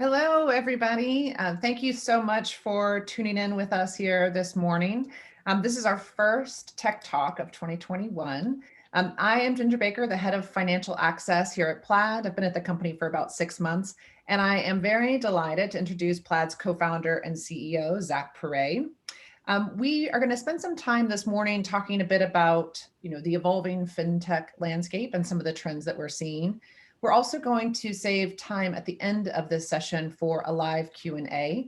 Hello, everybody. Thank you so much for tuning in with us here this morning. This is our first Tech Talk of 2021. I am Ginger Baker, the head of financial access here at Plaid. I've been at the company for about 6 months, and I am very delighted to introduce Plaid's co-founder and CEO, Zach Perret. We are going to spend some time this morning talking a bit about, the evolving fintech landscape and some of the trends that we're seeing. We're also going to save time at the end of this session for a live Q&A.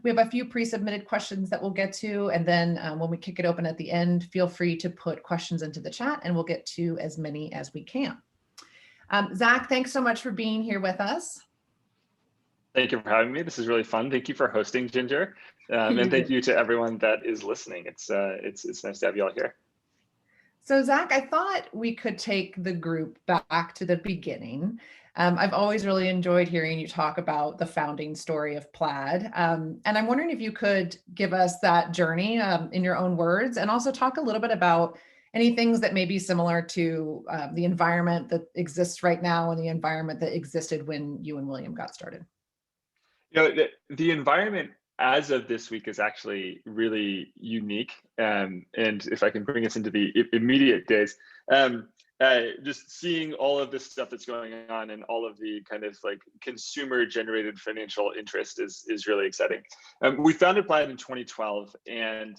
We have a few pre-submitted questions that we'll get to, and then when we kick it open at the end, feel free to put questions into the chat and we'll get to as many as we can. Zach, thanks so much for being here with us. Thank you for having me. This is really fun. Thank you for hosting, Ginger. And thank you to everyone that is listening. It's nice to have you all here. So Zach, I thought we could take the group back to the beginning. I've always really enjoyed hearing you talk about the founding story of Plaid. And I'm wondering if you could give us that journey in your own words, and also talk a little bit about any things that may be similar to the environment that exists right now and the environment that existed when you and William got started. The environment as of this week is actually really unique. And if I can bring us into the immediate days, just seeing all of this stuff that's going on and all of the kind of like consumer generated financial interest is really exciting. We founded Plaid in 2012, and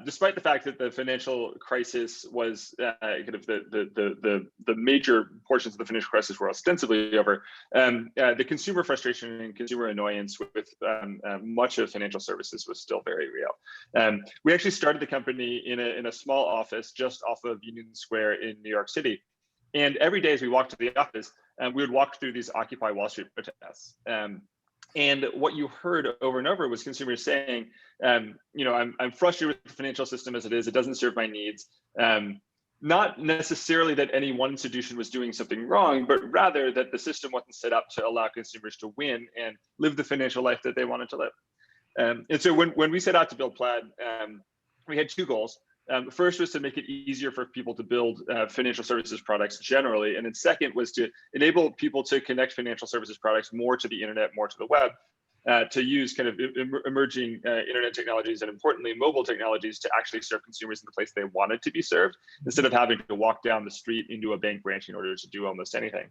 despite the fact that the financial crisis was kind of the major portions of the financial crisis were ostensibly over, the consumer frustration and consumer annoyance with much of financial services was still very real. We actually started the company in a small office just off of Union Square in New York City. And every day as we walked to the office, we would walk through these Occupy Wall Street protests. And what you heard over and over was consumers saying, I'm frustrated with the financial system as it is. It doesn't serve my needs. Not necessarily that any one institution was doing something wrong, but rather that the system wasn't set up to allow consumers to win and live the financial life that they wanted to live. And so when we set out to build Plaid, we had two goals. First was to make it easier for people to build financial services products generally. And then second was to enable people to connect financial services products more to the internet, more to the web, to use kind of emerging internet technologies and importantly, mobile technologies to actually serve consumers in the place they wanted to be served, instead of having to walk down the street into a bank branch in order to do almost anything.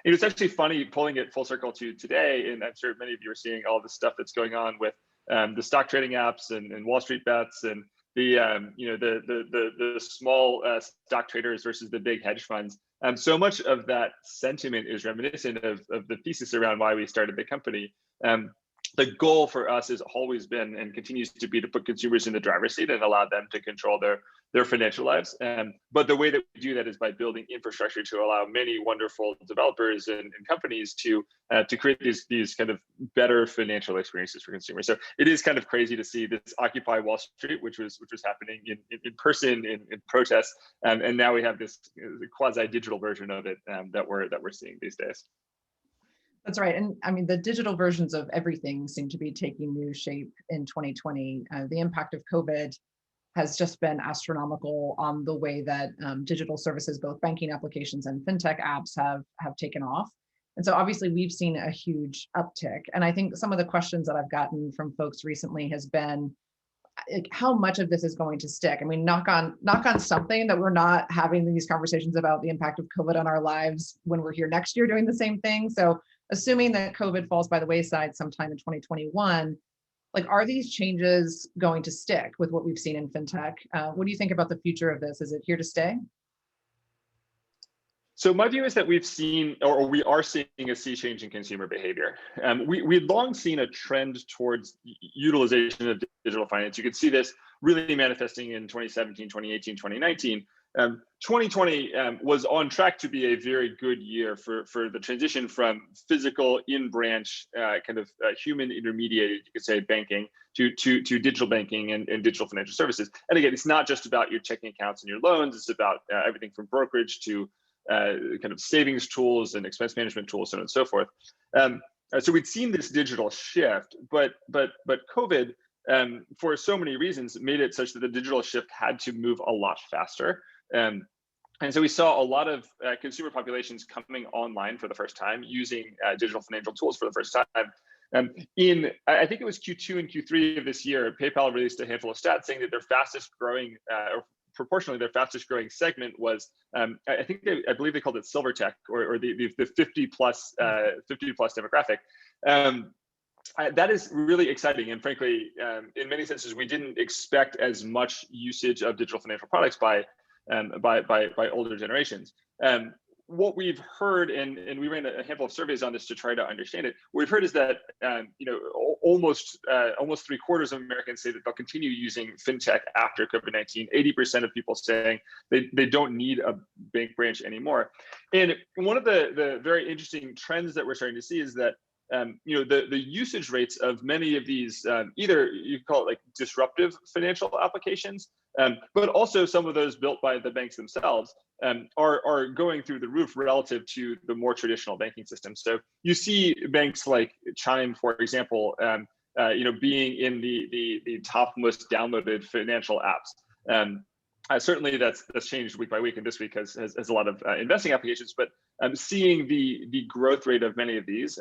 It's actually funny pulling it full circle to today, and I'm sure many of you are seeing all this stuff that's going on with the stock trading apps and Wall Street bets and the small stock traders versus the big hedge funds. So much of that sentiment is reminiscent of the thesis around why we started the company. The goal for us has always been and continues to be to put consumers in the driver's seat and allow them to control their financial lives. But the way that we do that is by building infrastructure to allow many wonderful developers and companies to create these kind of better financial experiences for consumers. So it is kind of crazy to see this Occupy Wall Street, which was happening in person in protests, and now we have this quasi-digital version of it that we're seeing these days. That's right. And I mean, the digital versions of everything seem to be taking new shape in 2020. The impact of COVID has just been astronomical on the way that digital services, both banking applications and fintech apps have taken off. And so obviously we've seen a huge uptick. And I think some of the questions that I've gotten from folks recently has been, how much of this is going to stick? I mean, knock on something that we're not having these conversations about the impact of COVID on our lives when we're here next year doing the same thing. So assuming that COVID falls by the wayside sometime in 2021, are these changes going to stick with what we've seen in fintech? What do you think about the future of this? Is it here to stay? So my view is that we've seen, or we are seeing a sea change in consumer behavior. We'd long seen a trend towards utilization of digital finance. You could see this really manifesting in 2017, 2018, 2019. 2020 was on track to be a very good year for the transition from physical in-branch human intermediated, you could say, banking to digital banking and digital financial services. And again, it's not just about your checking accounts and your loans. It's about everything from brokerage to kind of savings tools and expense management tools, so on and so forth. So we'd seen this digital shift, but COVID, for so many reasons, made it such that the digital shift had to move a lot faster. And so we saw a lot of consumer populations coming online for the first time, using digital financial tools for the first time. I think it was Q2 and Q3 of this year, PayPal released a handful of stats saying that their fastest growing, or proportionally their fastest growing segment was, I believe they called it silver tech, or the 50 plus demographic. That is really exciting, and frankly, in many senses, we didn't expect as much usage of digital financial products by older generations. What we've heard, and we ran a handful of surveys on this to try to understand it. What we've heard is that almost 3/4 of Americans say that they'll continue using fintech after COVID-19. 80% of people saying they don't need a bank branch anymore. And one of the very interesting trends that we're starting to see is that the usage rates of many of these, either you call it like disruptive financial applications, but also some of those built by the banks themselves, are going through the roof relative to the more traditional banking system. So you see banks like Chime, for example, being in the top most downloaded financial apps. Certainly that's changed week by week, and this week has a lot of investing applications. But seeing the growth rate of many of these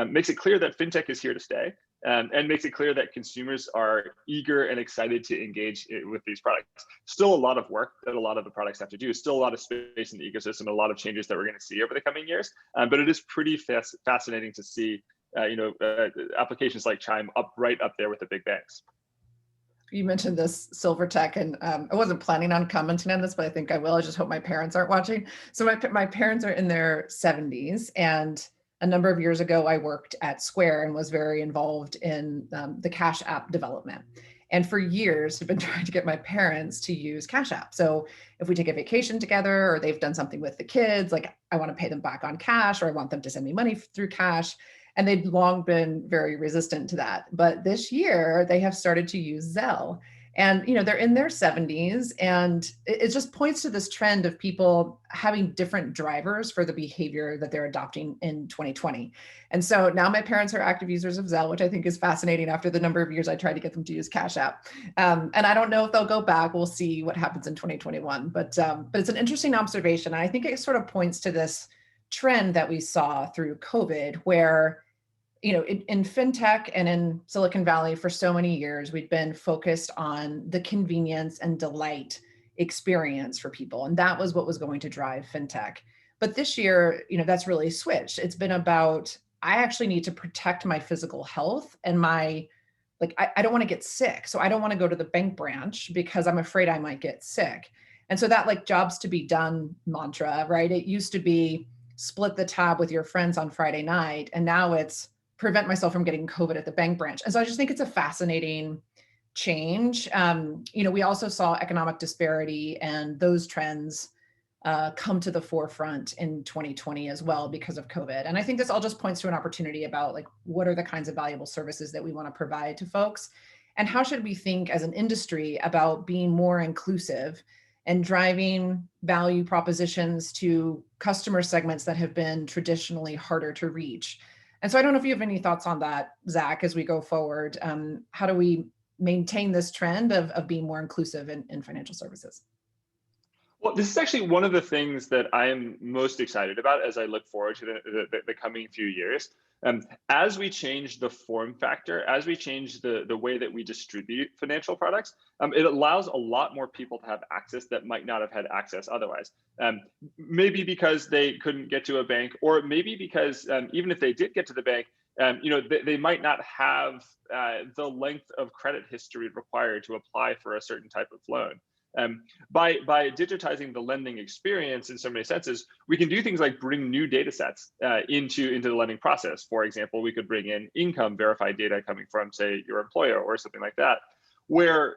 makes it clear that fintech is here to stay, and makes it clear that consumers are eager and excited to engage with these products. Still a lot of work that a lot of the products have to do. Still a lot of space in the ecosystem, a lot of changes that we're going to see over the coming years. But it is pretty fascinating to see, applications like Chime right up there with the big banks. You mentioned this silver tech, and I wasn't planning on commenting on this, but I think I will. I just hope my parents aren't watching. So my parents are in their 70s, and a number of years ago, I worked at Square and was very involved in the Cash App development. And for years, I've been trying to get my parents to use Cash App. So if we take a vacation together, or they've done something with the kids, like I want to pay them back on cash, or I want them to send me money through cash. And they'd long been very resistant to that. But this year, they have started to use Zelle. And they're in their 70s, and it just points to this trend of people having different drivers for the behavior that they're adopting in 2020. And so now my parents are active users of Zelle, which I think is fascinating after the number of years I tried to get them to use Cash App. And I don't know if they'll go back. We'll see what happens in 2021. But it's an interesting observation. And I think it sort of points to this trend that we saw through COVID, where in fintech and in Silicon Valley for so many years, we've been focused on the convenience and delight experience for people. And that was what was going to drive fintech. But this year, that's really switched. It's been about, I actually need to protect my physical health and I don't want to get sick. So I don't want to go to the bank branch because I'm afraid I might get sick. And so that jobs to be done mantra, right? It used to be split the tab with your friends on Friday night. And now it's prevent myself from getting COVID at the bank branch. And so I just think it's a fascinating change. We also saw economic disparity and those trends come to the forefront in 2020 as well because of COVID. And I think this all just points to an opportunity about what are the kinds of valuable services that we want to provide to folks, and how should we think as an industry about being more inclusive and driving value propositions to customer segments that have been traditionally harder to reach. And so I don't know if you have any thoughts on that, Zach, as we go forward. How do we maintain this trend of being more inclusive in financial services? Well, this is actually one of the things that I am most excited about as I look forward to the coming few years. As we change the form factor, as we change the way that we distribute financial products, it allows a lot more people to have access that might not have had access otherwise. Maybe because they couldn't get to a bank, or maybe because even if they did get to the bank, they might not have the length of credit history required to apply for a certain type of loan. By digitizing the lending experience in so many senses, we can do things like bring new data sets into the lending process. For example, we could bring in income verified data coming from, say, your employer or something like that, where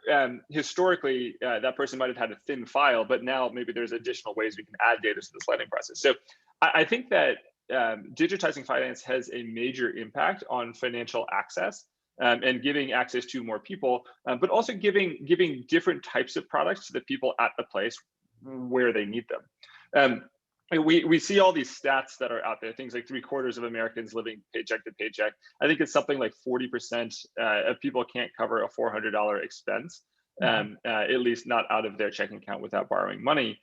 historically that person might have had a thin file, but now maybe there's additional ways we can add data to this lending process. So I think that digitizing finance has a major impact on financial access. And giving access to more people, but also giving different types of products to the people at the place where they need them. We see all these stats that are out there, things like 3/4 of Americans living paycheck to paycheck. I think it's something like 40% of people can't cover a $400 expense, at least not out of their checking account without borrowing money.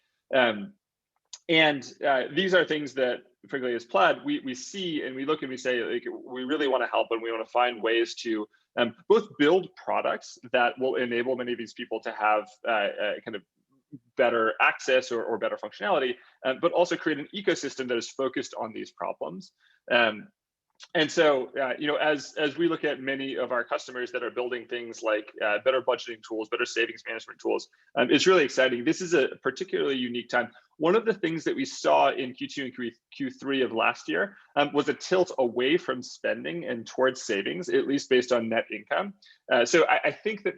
And these are things that, frankly, as Plaid, we see and we look and we say, like, we really want to help and we want to find ways to both build products that will enable many of these people to have kind of better access or better functionality, but also create an ecosystem that is focused on these problems. And so, as we look at many of our customers that are building things like better budgeting tools, better savings management tools, it's really exciting. This is a particularly unique time. One of the things that we saw in Q2 and Q3 of last year was a tilt away from spending and towards savings, at least based on net income. So I think that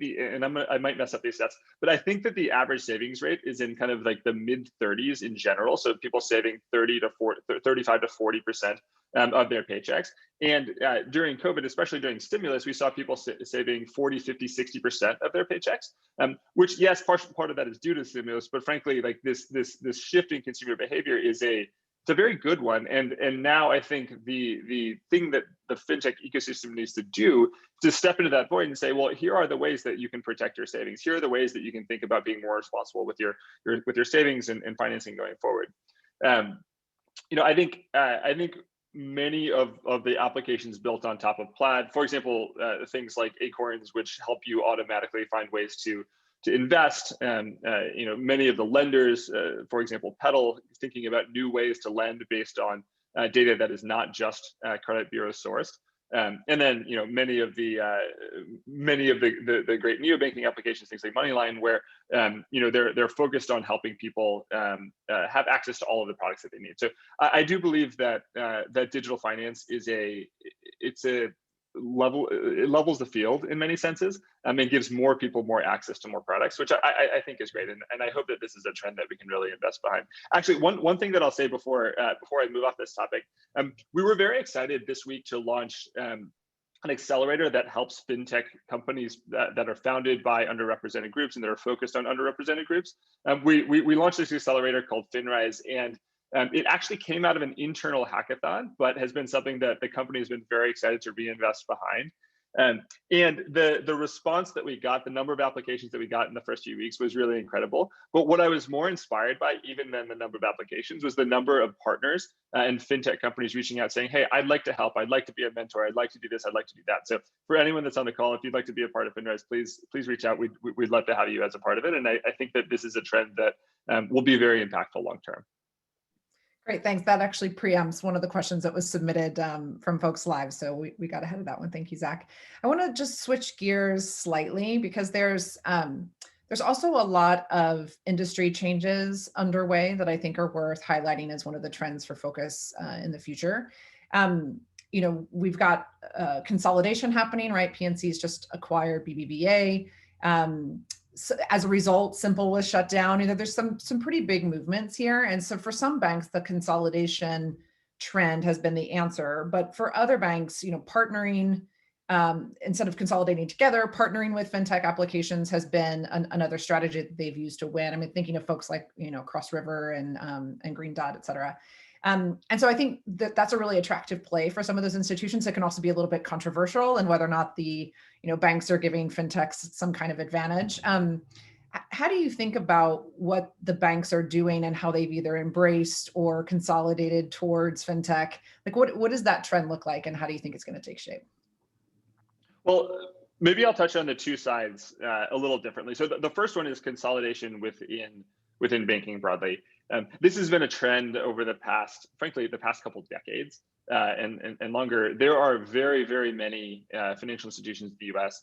I might mess up these stats, but I think that the average savings rate is in kind of like the mid 30s in general. So people saving 35 to 40% of their paychecks. And during COVID, especially during stimulus, we saw people saving 40, 50, 60% of their paychecks, which, yes, part of that is due to stimulus, but frankly, like this shift in consumer behavior it's a very good one. And now I think the thing that the fintech ecosystem needs to do is to step into that void and say, well, here are the ways that you can protect your savings. Here are the ways that you can think about being more responsible with your savings and financing going forward. I think many of the applications built on top of Plaid, for example, things like Acorns, which help you automatically find ways to invest, and many of the lenders, for example, Petal, thinking about new ways to lend based on data that is not just credit bureau sourced. And then many of the great neobanking applications, things like Moneyline, where they're focused on helping people have access to all of the products that they need. So I do believe that that digital finance it levels the field in many senses, and gives more people more access to more products, which I think is great, and I hope that this is a trend that we can really invest behind. Actually, one thing that I'll say before I move off this topic, we were very excited this week to launch an accelerator that helps fintech companies that are founded by underrepresented groups and that are focused on underrepresented groups. We launched this accelerator called FinRise, and it actually came out of an internal hackathon, but has been something that the company has been very excited to reinvest behind. And the response that we got, the number of applications that we got in the first few weeks was really incredible. But what I was more inspired by, even than the number of applications, was the number of partners and fintech companies reaching out saying, hey, I'd like to help. I'd like to be a mentor. I'd like to do this. I'd like to do that. So for anyone that's on the call, if you'd like to be a part of FinRise, please reach out. We'd love to have you as a part of it. And I think that this is a trend that will be very impactful long term. Great, thanks. That actually preempts one of the questions that was submitted from folks live. So we got ahead of that one. Thank you, Zach. I want to just switch gears slightly because there's also a lot of industry changes underway that I think are worth highlighting as one of the trends for focus in the future. We've got consolidation happening, right? PNC's just acquired BBVA. So as a result, Simple was shut down. There's some pretty big movements here. And so for some banks, the consolidation trend has been the answer. But for other banks, partnering, instead of consolidating together, partnering with fintech applications has been another strategy that they've used to win. I mean, thinking of folks like, Cross River and Green Dot, et cetera. And so I think that that's a really attractive play for some of those institutions. It can also be a little bit controversial in whether or not the banks are giving fintechs some kind of advantage. How do you think about what the banks are doing and how they've either embraced or consolidated towards fintech? Like what does that trend look like, and how do you think it's going to take shape? Well, maybe I'll touch on the two sides a little differently. So the first one is consolidation within banking broadly. This has been a trend over the past couple decades and longer. There are very, very many financial institutions in the U.S.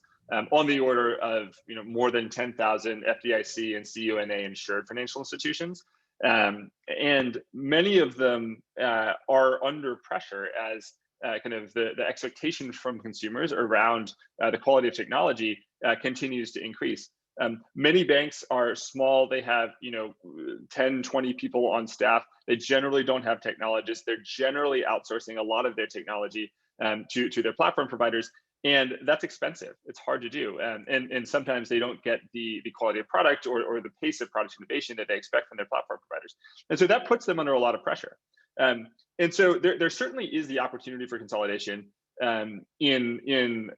On the order of more than 10,000 FDIC and CUNA insured financial institutions, and many of them are under pressure as kind of the expectation from consumers around the quality of technology continues to increase. Many banks are small. They have 10, 20 people on staff. They generally don't have technologists. They're generally outsourcing a lot of their technology to their platform providers. And that's expensive. It's hard to do. And sometimes they don't get the quality of product or the pace of product innovation that they expect from their platform providers. And so that puts them under a lot of pressure. And so there certainly is the opportunity for consolidation. in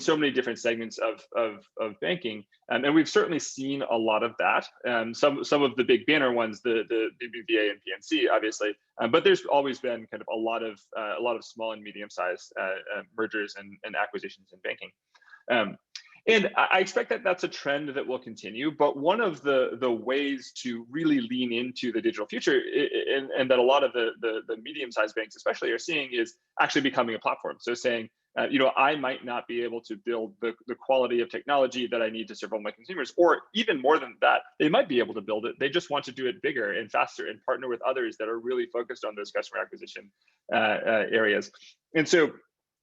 so many different segments of banking, and we've certainly seen a lot of that. Some of the big banner ones, the BBVA and PNC, obviously, but there's always been kind of a lot of small and medium-sized mergers and acquisitions in banking. And I expect that that's a trend that will continue. But one of the ways to really lean into the digital future, and that a lot of the medium-sized banks especially are seeing, is actually becoming a platform. So saying, I might not be able to build the quality of technology that I need to serve all my consumers, or even more than that, they might be able to build it. They just want to do it bigger and faster and partner with others that are really focused on those customer acquisition areas. And so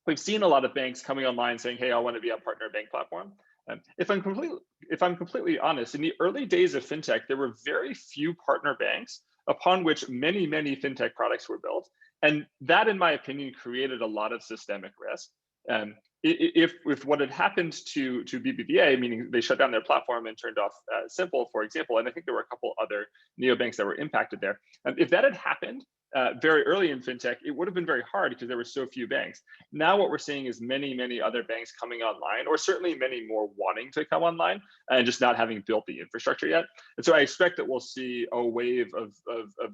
we've seen a lot of banks coming online saying, "Hey, I want to be a partner bank platform." If I'm completely honest, in the early days of fintech, there were very few partner banks upon which many fintech products were built, and that, in my opinion, created a lot of systemic risk. If what had happened to BBVA, meaning they shut down their platform and turned off Simple, for example, and I think there were a couple other neobanks that were impacted there. If that had happened very early in fintech, it would have been very hard because there were so few banks. Now what we're seeing is many other banks coming online, or certainly many more wanting to come online and just not having built the infrastructure yet. And so I expect that we'll see a wave of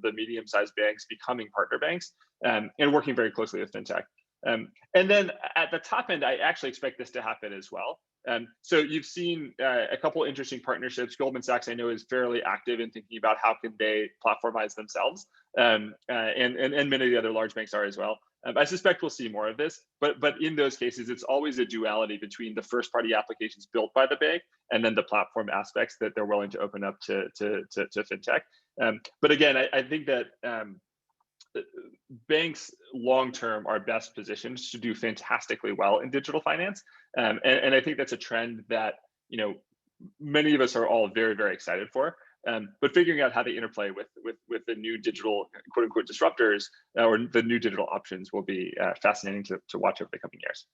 the medium-sized banks becoming partner banks and working very closely with fintech. And then at the top end, I actually expect this to happen as well. So you've seen a couple interesting partnerships. Goldman Sachs, I know, is fairly active in thinking about how can they platformize themselves, and many of the other large banks are as well. I suspect we'll see more of this, but in those cases, it's always a duality between the first-party applications built by the bank and then the platform aspects that they're willing to open up to fintech. But again, I think that banks long-term are best positioned to do fantastically well in digital finance. And I think that's a trend that, many of us are all very excited for. But figuring out how to interplay with the new digital, quote unquote, disruptors or the new digital options will be fascinating to watch over the coming years.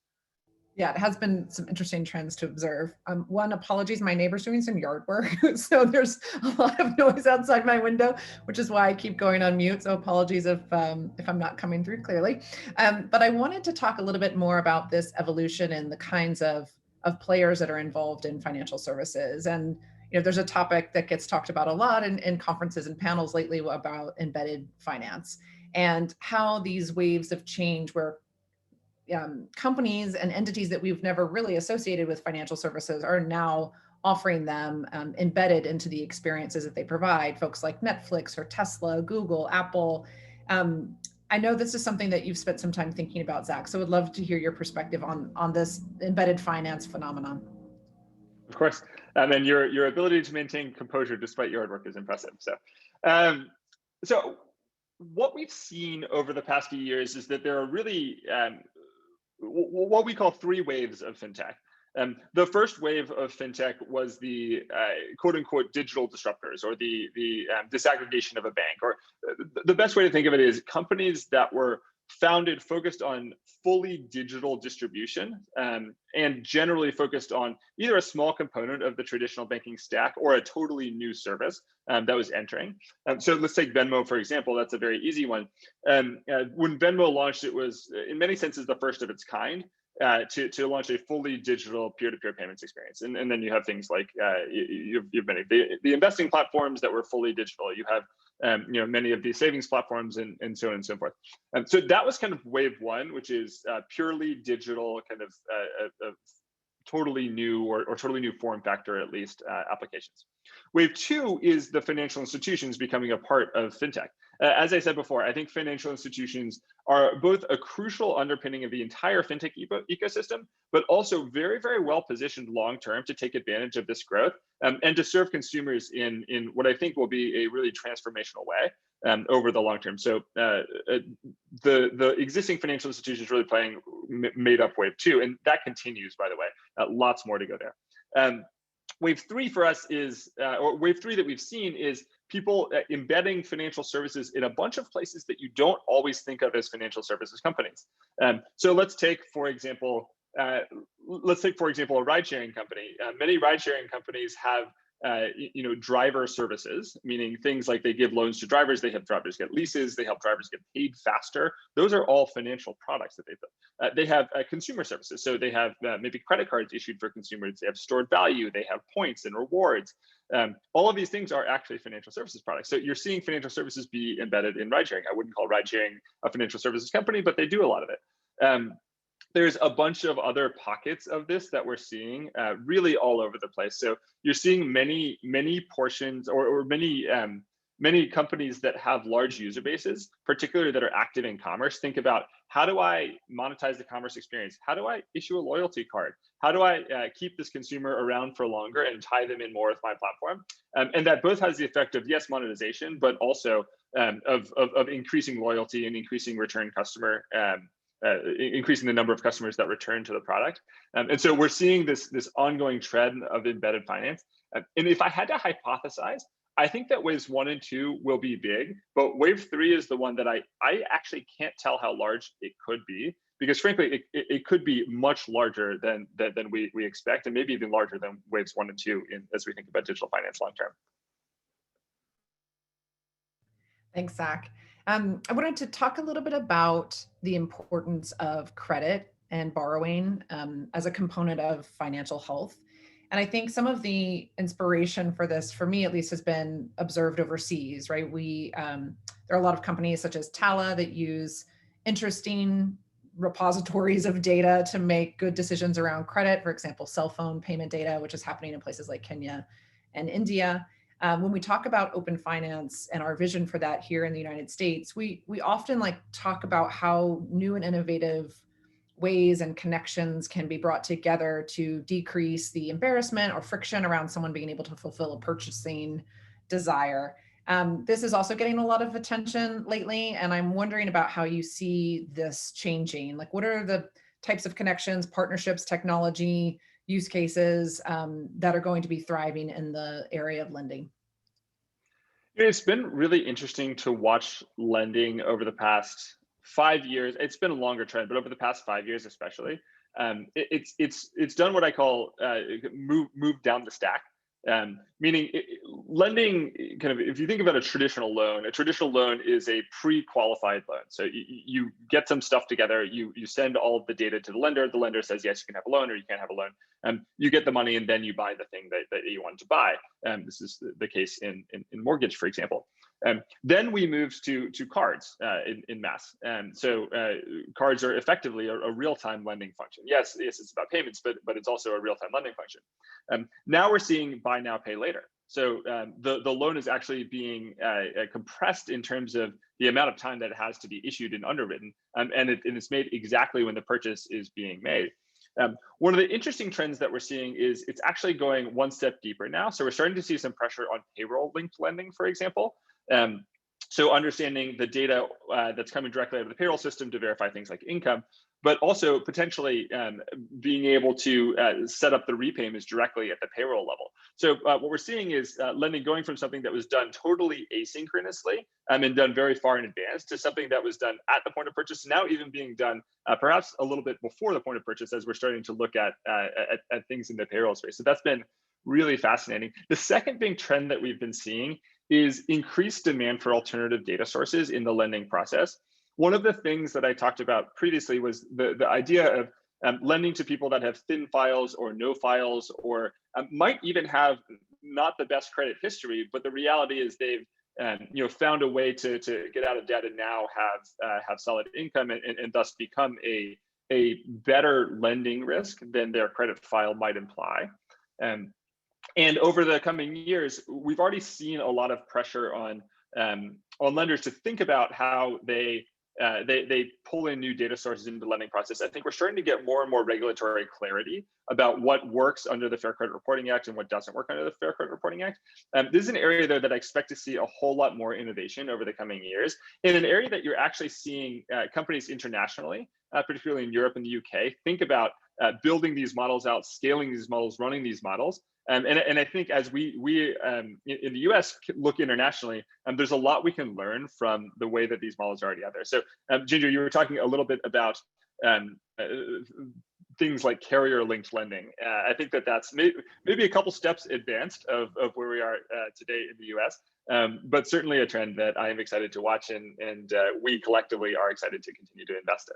Yeah, it has been some interesting trends to observe. One, apologies, my neighbor's doing some yard work, so there's a lot of noise outside my window, which is why I keep going on mute. So apologies if I'm not coming through clearly. But I wanted to talk a little bit more about this evolution and the kinds of players that are involved in financial services. And there's a topic that gets talked about a lot in conferences and panels lately about embedded finance and how these waves of change where companies and entities that we've never really associated with financial services are now offering them embedded into the experiences that they provide, folks like Netflix or Tesla, Google, Apple. I know this is something that you've spent some time thinking about, Zach, so would love to hear your perspective on this embedded finance phenomenon. Of course, and your ability to maintain composure despite yard work is impressive. So what we've seen over the past few years is that there are really what we call three waves of fintech. The first wave of fintech was the quote unquote digital disruptors, or the disaggregation of a bank. Or the best way to think of it is companies that were focused on fully digital distribution, and generally focused on either a small component of the traditional banking stack or a totally new service that was entering. So let's take Venmo, for example. That's a very easy one. When Venmo launched, it was in many senses the first of its kind to launch a fully digital peer-to-peer payments experience. And then you have things like you've many the investing platforms that were fully digital. You have many of these savings platforms and so on and so forth. So that was kind of wave one, which is purely digital, kind of totally new or totally new form factor, at least, applications. Wave two is the financial institutions becoming a part of fintech. As I said before, I think financial institutions are both a crucial underpinning of the entire fintech ecosystem, but also very well positioned long-term to take advantage of this growth and to serve consumers in what I think will be a really transformational way over the long term. So the existing financial institutions really made up wave two, and that continues, by the way. Lots more to go there. Wave three for us is, or wave three that we've seen is people embedding financial services in a bunch of places that you don't always think of as financial services companies. So let's take, for example, a ride-sharing company. Many ride-sharing companies have driver services, meaning things like they give loans to drivers, they help drivers get leases, they help drivers get paid faster. Those are all financial products that they've done. They have consumer services. So they have maybe credit cards issued for consumers. They have stored value. They have points and rewards. All of these things are actually financial services products. So you're seeing financial services be embedded in ride sharing. I wouldn't call ride sharing a financial services company, but they do a lot of it. There's a bunch of other pockets of this that we're seeing really all over the place. So you're seeing many portions or many companies that have large user bases, particularly that are active in commerce. Think about, how do I monetize the commerce experience? How do I issue a loyalty card? How do I keep this consumer around for longer and tie them in more with my platform? And that both has the effect of, yes, monetization, but also of increasing loyalty and increasing return customer, increasing the number of customers that return to the product. And so we're seeing this ongoing trend of embedded finance. And if I had to hypothesize, I think that waves 1 and 2 will be big, but wave 3 is the one that I actually can't tell how large it could be, because frankly, it could be much larger than we expect, and maybe even larger than waves 1 and 2 as we think about digital finance long term. Thanks, Zach. I wanted to talk a little bit about the importance of credit and borrowing as a component of financial health. And I think some of the inspiration for this, for me at least, has been observed overseas, right? There are a lot of companies such as Tala that use interesting repositories of data to make good decisions around credit. For example, cell phone payment data, which is happening in places like Kenya and India. When we talk about open finance and our vision for that here in the United States, we often talk about how new and innovative ways and connections can be brought together to decrease the embarrassment or friction around someone being able to fulfill a purchasing desire. This is also getting a lot of attention lately, and I'm wondering about how you see this changing. What are the types of connections, partnerships, technology, use cases that are going to be thriving in the area of lending? It's been really interesting to watch lending over the past 5 years. It's been a longer trend, but over the past 5 years, especially, it's done what I call move down the stack. Meaning lending, kind of, if you think about a traditional loan is a pre-qualified loan. So you get some stuff together, you send all of the data to the lender says, yes, you can have a loan or you can't have a loan. You get the money and then you buy the thing that you want to buy. This is the case in mortgage, for example. Then we moved to cards in mass. So cards are effectively a real-time lending function. Yes, it's about payments, but it's also a real-time lending function. Now we're seeing buy now, pay later. So the loan is actually being compressed in terms of the amount of time that it has to be issued and underwritten, and it's made exactly when the purchase is being made. One of the interesting trends that we're seeing is it's actually going one step deeper now. So we're starting to see some pressure on payroll-linked lending, for example. So understanding the data that's coming directly out of the payroll system to verify things like income, but also potentially being able to set up the repayments directly at the payroll level. So what we're seeing is lending going from something that was done totally asynchronously and done very far in advance to something that was done at the point of purchase, now even being done perhaps a little bit before the point of purchase, as we're starting to look at things in the payroll space. So that's been really fascinating. The second big trend that we've been seeing is increased demand for alternative data sources in the lending process. One of the things that I talked about previously was the idea of lending to people that have thin files or no files, or might even have not the best credit history, but the reality is they've found a way to get out of debt and now have solid income and thus become a better lending risk than their credit file might imply. And over the coming years, we've already seen a lot of pressure on lenders to think about how they pull in new data sources into the lending process. I think we're starting to get more and more regulatory clarity about what works under the Fair Credit Reporting Act and what doesn't work under the Fair Credit Reporting Act. This is an area, though, that I expect to see a whole lot more innovation over the coming years, in an area that you're actually seeing companies internationally, particularly in Europe and the UK, think about building these models out, scaling these models, running these models. And I think as we in the US look internationally, there's a lot we can learn from the way that these models are already out there. So Ginger, you were talking a little bit about things like carrier-linked lending. I think that's maybe a couple steps advanced of where we are today in the US, but certainly a trend that I am excited to watch, and we collectively are excited to continue to invest in.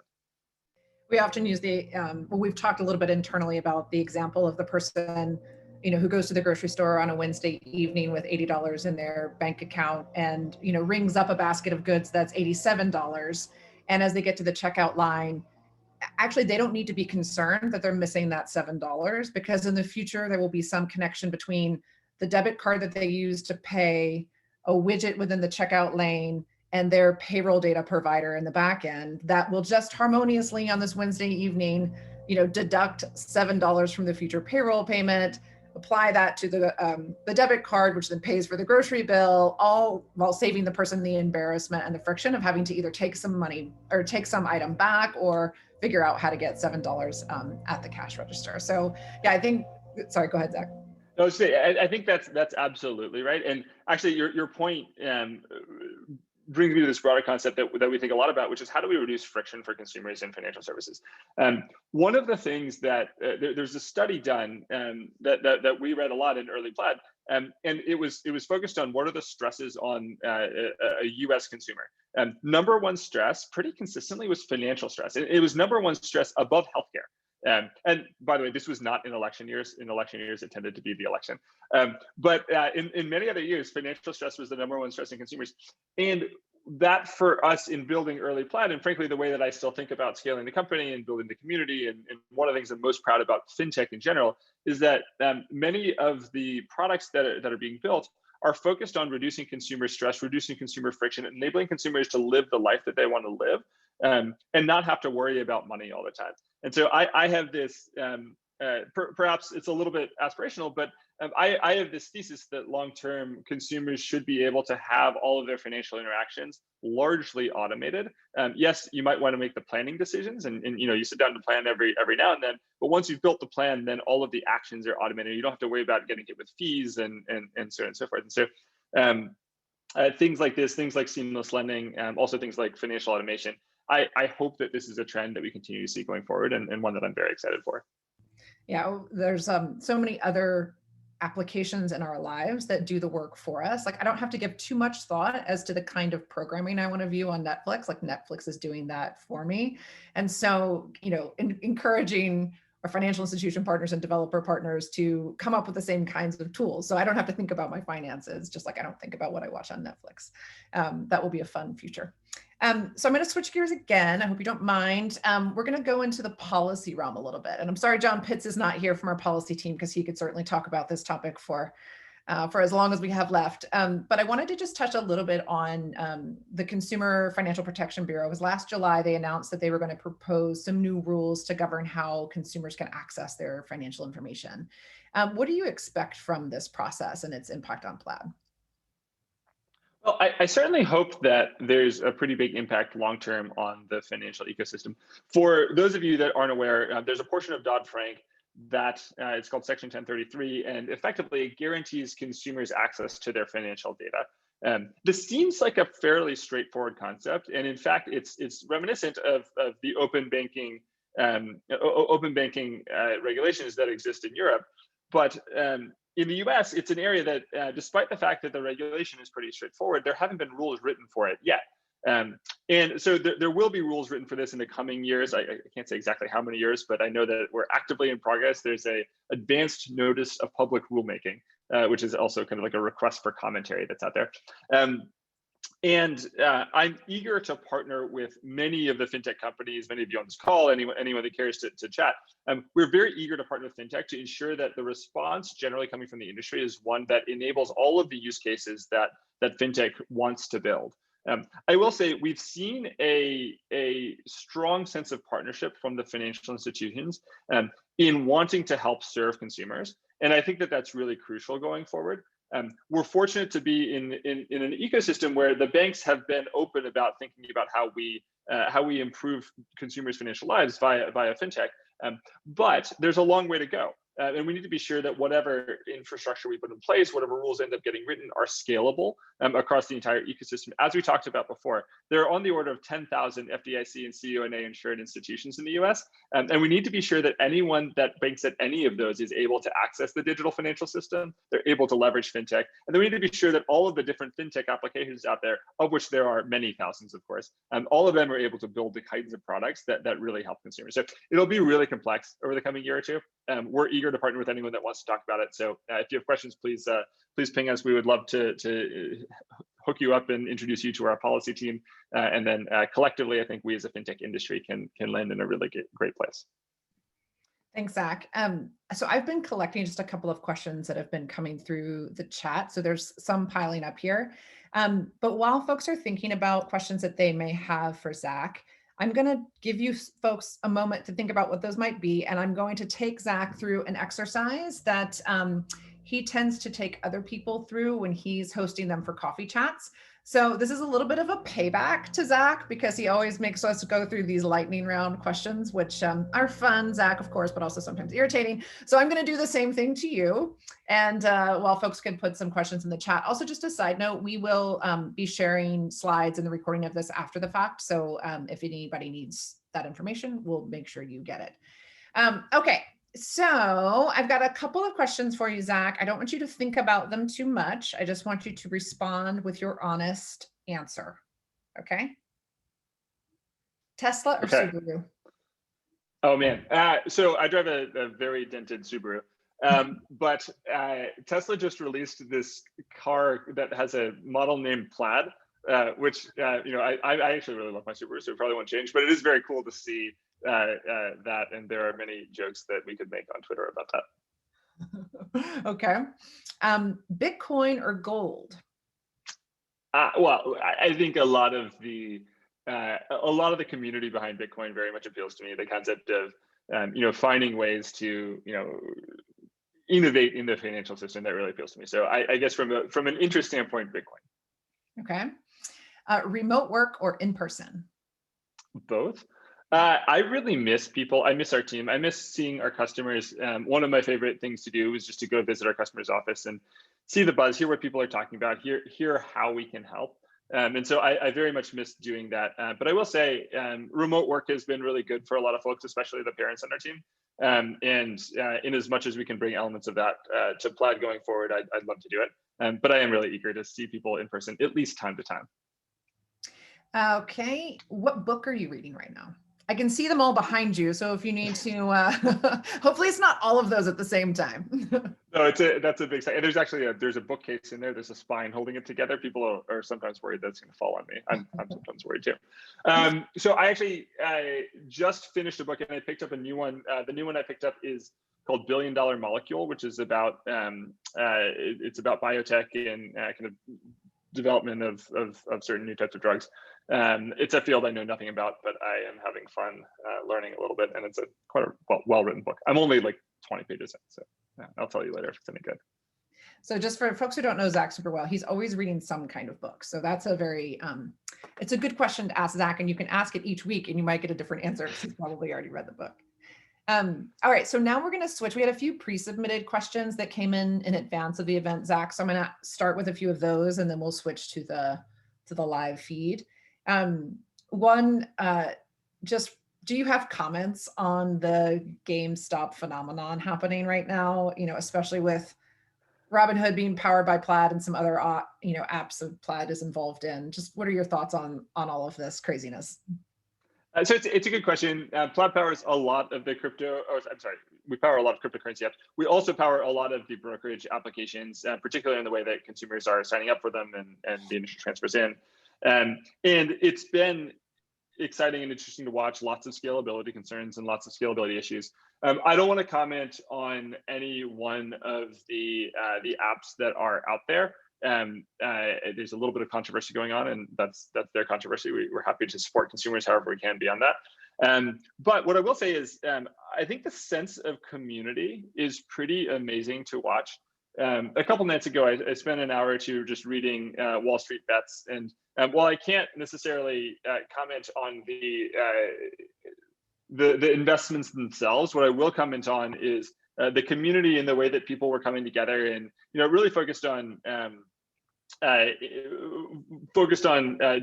We often use well, we've talked a little bit internally about the example of the person, who goes to the grocery store on a Wednesday evening with $80 in their bank account and, rings up a basket of goods that's $87. And as they get to the checkout line, actually, they don't need to be concerned that they're missing that $7, because in the future, there will be some connection between the debit card that they use to pay, a widget within the checkout lane, and their payroll data provider in the back end that will just harmoniously on this Wednesday evening, deduct $7 from the future payroll payment, apply that to the debit card, which then pays for the grocery bill, all while saving the person the embarrassment and the friction of having to either take some money or take some item back or figure out how to get $7 at the cash register. So yeah, I think, sorry, go ahead, Zach. No, I think that's absolutely right. And actually your point brings me to this broader concept that we think a lot about, which is how do we reduce friction for consumers in financial services? One of the things that there's a study done that we read a lot in early Plaid, and it was focused on what are the stresses on a U.S. consumer. Number one stress, pretty consistently, was financial stress. It was number one stress above healthcare. And by the way, this was not in election years. In election years, it tended to be the election. But in many other years, financial stress was the number one stress in consumers. And that for us in building early Plaid, and frankly, the way that I still think about scaling the company and building the community, and one of the things I'm most proud about fintech in general, is that many of the products that are being built are focused on reducing consumer stress, reducing consumer friction, enabling consumers to live the life that they want to live, and not have to worry about money all the time. And so I have this, perhaps it's a little bit aspirational, but I have this thesis that long-term consumers should be able to have all of their financial interactions largely automated. Yes, you might want to make the planning decisions, and you sit down to plan every now and then. But once you've built the plan, then all of the actions are automated. You don't have to worry about getting hit with fees and so on and so forth. And so things like this, things like seamless lending, also things like financial automation. I hope that this is a trend that we continue to see going forward, and one that I'm very excited for. Yeah, there's so many other applications in our lives that do the work for us. Like, I don't have to give too much thought as to the kind of programming I want to view on Netflix. Like, Netflix is doing that for me. And so, encouraging our financial institution partners and developer partners to come up with the same kinds of tools. So I don't have to think about my finances, just like I don't think about what I watch on Netflix. That will be a fun future. So I'm going to switch gears again. I hope you don't mind. We're going to go into the policy realm a little bit. And I'm sorry, John Pitts is not here from our policy team, because he could certainly talk about this topic for as long as we have left. But I wanted to just touch a little bit on the Consumer Financial Protection Bureau. It was last July, they announced that they were going to propose some new rules to govern how consumers can access their financial information. What do you expect from this process and its impact on Plaid? Well, I certainly hope that there's a pretty big impact long-term on the financial ecosystem. For those of you that aren't aware, there's a portion of Dodd-Frank that it's called Section 1033, and effectively it guarantees consumers access to their financial data. This seems like a fairly straightforward concept, and in fact, it's reminiscent of the open banking regulations that exist in Europe. But in the US, it's an area that, despite the fact that the regulation is pretty straightforward, there haven't been rules written for it yet. And so there will be rules written for this in the coming years. I can't say exactly how many years, but I know that we're actively in progress. There's a advanced notice of public rulemaking, which is also kind of like a request for commentary that's out there. And I'm eager to partner with many of the fintech companies, many of you on this call, anyone that cares to chat. We're very eager to partner with fintech to ensure that the response generally coming from the industry is one that enables all of the use cases that fintech wants to build. I will say we've seen a strong sense of partnership from the financial institutions in wanting to help serve consumers. And I think that that's really crucial going forward. We're fortunate to be in an ecosystem where the banks have been open about thinking about how we improve consumers' financial lives via fintech, but there's a long way to go. And we need to be sure that whatever infrastructure we put in place, whatever rules end up getting written, are scalable across the entire ecosystem. As we talked about before, there are on the order of 10,000 FDIC and CUNA insured institutions in the US. And we need to be sure that anyone that banks at any of those is able to access the digital financial system. They're able to leverage fintech. And then we need to be sure that all of the different fintech applications out there, of which there are many thousands, of course, all of them are able to build the kinds of products that really help consumers. So it'll be really complex over the coming year or two. We're eager to partner with anyone that wants to talk about it. So if you have questions, please ping us. We would love to hook you up and introduce you to our policy team. And then collectively, I think we as a fintech industry can land in a really great place. Thanks, Zach. So I've been collecting just a couple of questions that have been coming through the chat. So there's some piling up here. But while folks are thinking about questions that they may have for Zach, I'm going to give you folks a moment to think about what those might be. And I'm going to take Zach through an exercise that he tends to take other people through when he's hosting them for coffee chats. So this is a little bit of a payback to Zach because he always makes us go through these lightning round questions, which are fun, Zach, of course, but also sometimes irritating. So I'm going to do the same thing to you. And while folks can put some questions in the chat, also just a side note, we will be sharing slides in the recording of this after the fact. So if anybody needs that information, we'll make sure you get it. Okay. So I've got a couple of questions for you, Zach. I don't want you to think about them too much. I just want you to respond with your honest answer. Okay. Tesla or Subaru? Oh man. So I drive a very dented Subaru. But Tesla just released this car that has a model named Plaid, which I actually really love my Subaru, so it probably won't change. But it is very cool to see that, and there are many jokes that we could make on Twitter about that. Okay. Bitcoin or gold? Well, I think a lot of the community behind Bitcoin very much appeals to me. The concept of finding ways to innovate in the financial system, that really appeals to me. So I guess from an interest standpoint, Bitcoin. Okay. Remote work or in person? Both. I really miss people. I miss our team. I miss seeing our customers. One of my favorite things to do is just to go visit our customer's office and see the buzz, hear what people are talking about, hear how we can help. And so I very much miss doing that. But I will say remote work has been really good for a lot of folks, especially the parents on our team. And in as much as we can bring elements of that to Plaid going forward, I'd love to do it. But I am really eager to see people in person, at least time to time. Okay. What book are you reading right now? I can see them all behind you. So if you need to, hopefully it's not all of those at the same time. No, that's a big sign. And there's actually there's a bookcase in there. There's a spine holding it together. People are sometimes worried that's going to fall on me. I'm sometimes worried too. So I actually just finished a book and I picked up a new one. The new one I picked up is called $1 Billion Molecule, which is about it's about biotech and kind of development of certain new types of drugs. It's a field I know nothing about, but I am having fun learning a little bit, and it's quite a well-written book. I'm only like 20 pages in, so I'll tell you later if it's any good. So just for folks who don't know Zach super well, he's always reading some kind of book. So that's a very, it's a good question to ask Zach, and you can ask it each week and you might get a different answer because he's probably already read the book. All right, so now we're going to switch. We had a few pre-submitted questions that came in advance of the event, Zach. So I'm going to start with a few of those, and then we'll switch to the live feed. One, just do you have comments on the GameStop phenomenon happening right now? Especially with Robinhood being powered by Plaid and some other apps that Plaid is involved in. Just what are your thoughts on all of this craziness? So it's a good question. Plaid powers a lot of the crypto, we power a lot of cryptocurrency apps. We also power a lot of the brokerage applications, particularly in the way that consumers are signing up for them and the initial transfers in. And it's been exciting and interesting to watch. Lots of scalability concerns and lots of scalability issues. I don't want to comment on any one of the apps that are out there. There's a little bit of controversy going on, and that's their controversy. We're happy to support consumers however we can beyond that. But what I will say is, I think the sense of community is pretty amazing to watch. A couple nights ago, I spent an hour or two just reading Wall Street Bets, and while I can't necessarily comment on the investments themselves, what I will comment on is the community and the way that people were coming together, and really focused on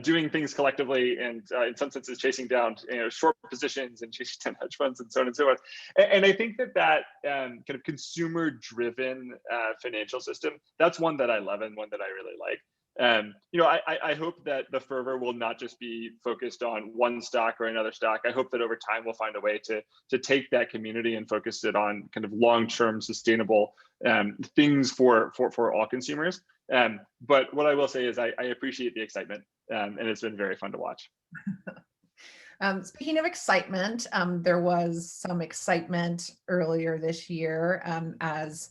doing things collectively, and in some senses chasing down short positions and chasing down hedge funds and so on and so forth. And I think that kind of consumer driven financial system, that's one that I love and one that I really like. I hope that the fervor will not just be focused on one stock or another stock. I hope that over time we'll find a way to take that community and focus it on kind of long-term sustainable things for all consumers. But what I will say is I appreciate the excitement, and it's been very fun to watch. Speaking of excitement, there was some excitement earlier this year as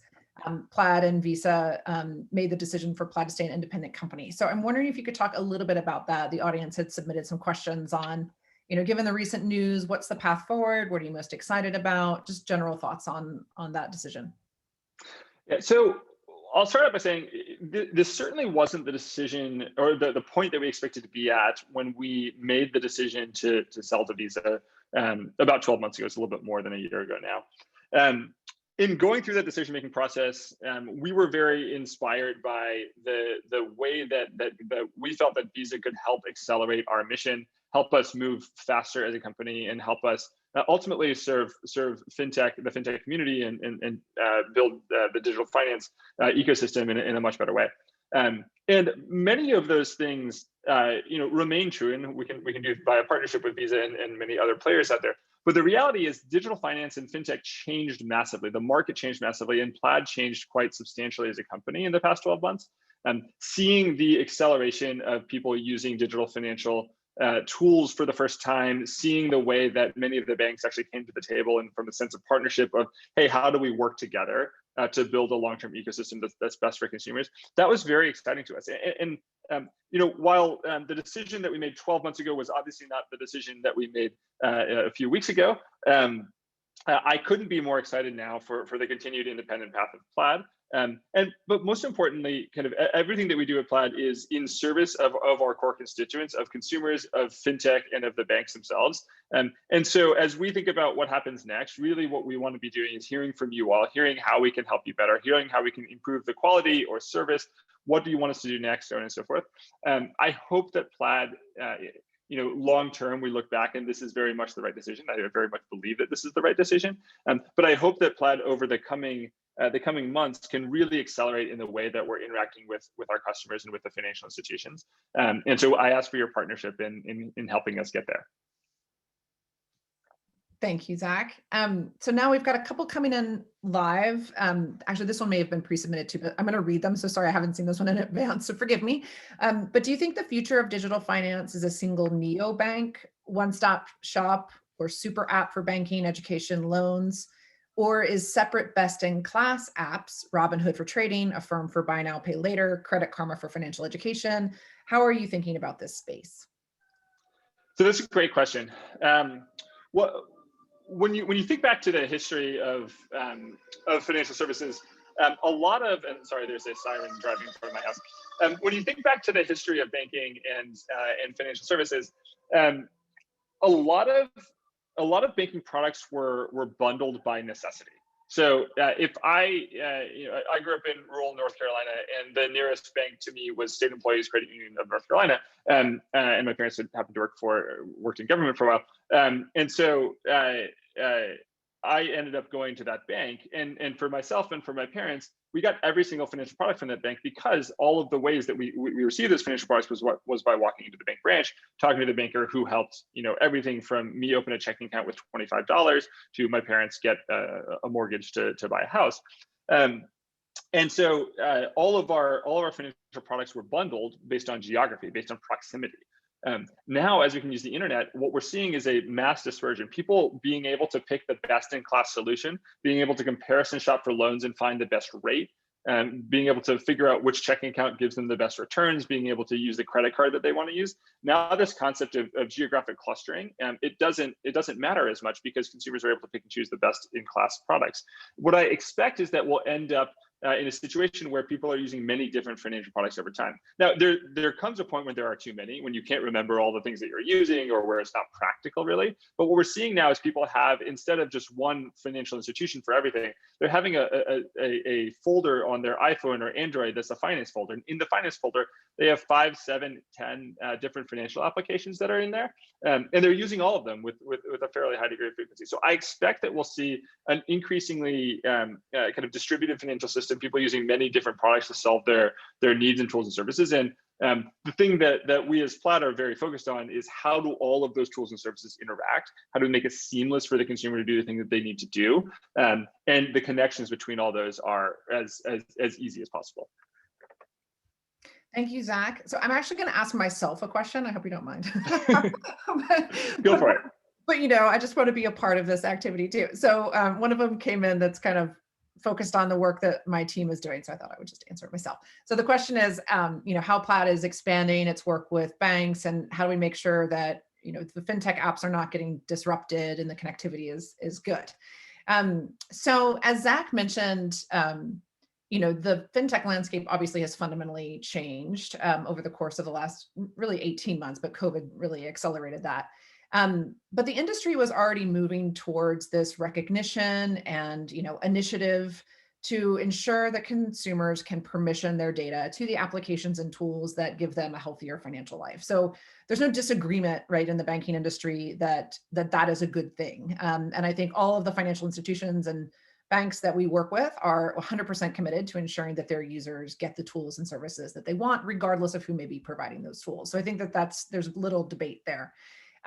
Plaid and Visa made the decision for Plaid to stay an independent company. So I'm wondering if you could talk a little bit about that. The audience had submitted some questions on, given the recent news, what's the path forward? What are you most excited about? Just general thoughts on that decision. Yeah, so I'll start out by saying this certainly wasn't the decision or the point that we expected to be at when we made the decision to sell to Visa about 12 months ago. It's a little bit more than a year ago now. In going through that decision-making process, we were very inspired by the way that we felt that Visa could help accelerate our mission, help us move faster as a company, and help us ultimately serve the fintech community, and build the digital finance ecosystem in a much better way. And many of those things, remain true, and we can do via partnership with Visa and many other players out there. But the reality is digital finance and fintech changed massively. The market changed massively, and Plaid changed quite substantially as a company in the past 12 months. Seeing the acceleration of people using digital financial tools for the first time, seeing the way that many of the banks actually came to the table, and from a sense of partnership of, hey, how do we work together to build a long-term ecosystem that's best for consumers? That was very exciting to us. And while the decision that we made 12 months ago was obviously not the decision that we made a few weeks ago, I couldn't be more excited now for the continued independent path of Plaid. But most importantly, kind of everything that we do at Plaid is in service of our core constituents, of consumers, of fintech, and of the banks themselves. And so as we think about what happens next, really what we want to be doing is hearing from you all, hearing how we can help you better, hearing how we can improve the quality or service. What do you want us to do next, so on and so forth. I hope that Plaid, long term, we look back and this is very much the right decision. I very much believe that this is the right decision. But I hope that Plaid over the coming months can really accelerate in the way that we're interacting with our customers and with the financial institutions. And so I ask for your partnership in helping us get there. Thank you, Zach. So now we've got a couple coming in live. Actually, this one may have been pre-submitted too, but I'm going to read them. So sorry, I haven't seen this one in advance, so forgive me. But do you think the future of digital finance is a single neobank, one-stop shop, or super app for banking, education, loans? Or is separate best-in-class apps, Robinhood for trading, Affirm for buy now, pay later, Credit Karma for financial education? How are you thinking about this space? So that's a great question. When you think back to the history of financial services, a lot of, and sorry, there's a siren driving in front of my house. When you think back to the history of banking and financial services, a lot of banking products were bundled by necessity. So if I grew up in rural North Carolina, and the nearest bank to me was State Employees Credit Union of North Carolina, and my parents had happened to worked in government for a while, and so I ended up going to that bank, and for myself and for my parents, we got every single financial product from that bank, because all of the ways that we received those financial products was by walking into the bank branch, talking to the banker who helped, everything from me open a checking account with $25 to my parents get a mortgage to buy a house. And so all of our financial products were bundled based on geography, based on proximity. Now, as we can use the internet, what we're seeing is a mass dispersion. People being able to pick the best-in-class solution, being able to comparison shop for loans and find the best rate, being able to figure out which checking account gives them the best returns, being able to use the credit card that they want to use. Now, this concept of geographic clustering, it doesn't matter as much, because consumers are able to pick and choose the best-in-class products. What I expect is that we'll end up in a situation where people are using many different financial products over time. Now, there comes a point when there are too many, when you can't remember all the things that you're using or where it's not practical really. But what we're seeing now is people have, instead of just one financial institution for everything, they're having a folder on their iPhone or Android that's a finance folder. And in the finance folder, they have 5, 7, 10 different financial applications that are in there. And they're using all of them with a fairly high degree of frequency. So I expect that we'll see an increasingly kind of distributed financial system, people using many different products to solve their needs and tools and services. And the thing that we as Plaid are very focused on is how do all of those tools and services interact? How do we make it seamless for the consumer to do the thing that they need to do? And the connections between all those are as easy as possible. Thank you, Zach. So I'm actually going to ask myself a question. I hope you don't mind. Go for it. But I just want to be a part of this activity too. So one of them came in that's kind of focused on the work that my team is doing. So I thought I would just answer it myself. So the question is, how Plaid is expanding its work with banks, and how do we make sure that the fintech apps are not getting disrupted and the connectivity is good. So as Zach mentioned, the fintech landscape obviously has fundamentally changed over the course of the last really 18 months, but COVID really accelerated that. But the industry was already moving towards this recognition and initiative to ensure that consumers can permission their data to the applications and tools that give them a healthier financial life. So there's no disagreement, right, in the banking industry that is a good thing. And I think all of the financial institutions and banks that we work with are 100% committed to ensuring that their users get the tools and services that they want, regardless of who may be providing those tools. So I think there's little debate there.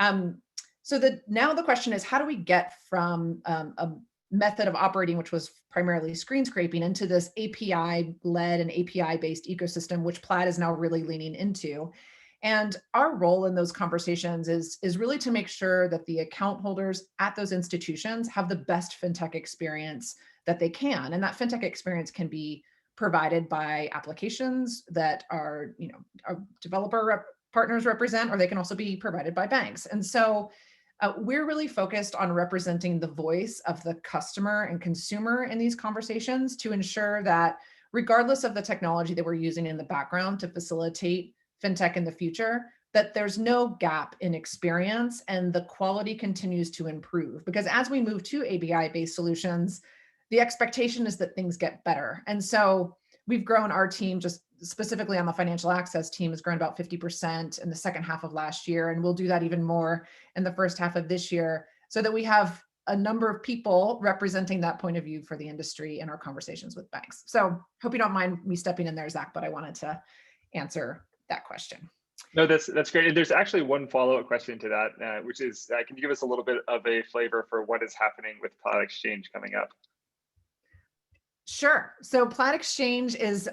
So now the question is, how do we get from a method of operating, which was primarily screen scraping, into this API-led and API-based ecosystem, which Plaid is now really leaning into? And our role in those conversations is really to make sure that the account holders at those institutions have the best fintech experience that they can. And that fintech experience can be provided by applications that our developer partners represent, or they can also be provided by banks. And so we're really focused on representing the voice of the customer and consumer in these conversations to ensure that regardless of the technology that we're using in the background to facilitate fintech in the future, that there's no gap in experience and the quality continues to improve. Because as we move to API-based solutions, the expectation is that things get better. And so we've grown our team, just specifically on the financial access team, has grown about 50% in the second half of last year. And we'll do that even more in the first half of this year, so that we have a number of people representing that point of view for the industry in our conversations with banks. So hope you don't mind me stepping in there, Zach, but I wanted to answer that question. No, that's great. And there's actually one follow-up question to that, which is, can you give us a little bit of a flavor for what is happening with Plaid Exchange coming up? Sure. So Plaid Exchange is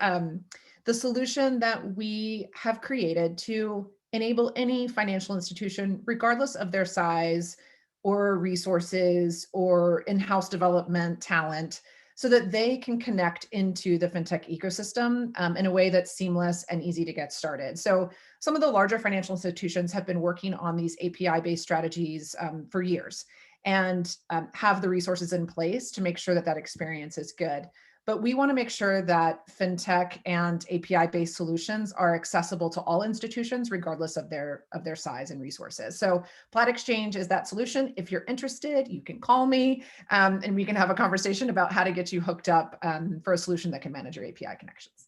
the solution that we have created to enable any financial institution, regardless of their size or resources or in-house development talent, so that they can connect into the fintech ecosystem in a way that's seamless and easy to get started. So some of the larger financial institutions have been working on these API-based strategies for years and have the resources in place to make sure that that experience is good. But we want to make sure that fintech and API-based solutions are accessible to all institutions, regardless of their size and resources. So Plaid Exchange is that solution. If you're interested, you can call me and we can have a conversation about how to get you hooked up for a solution that can manage your API connections.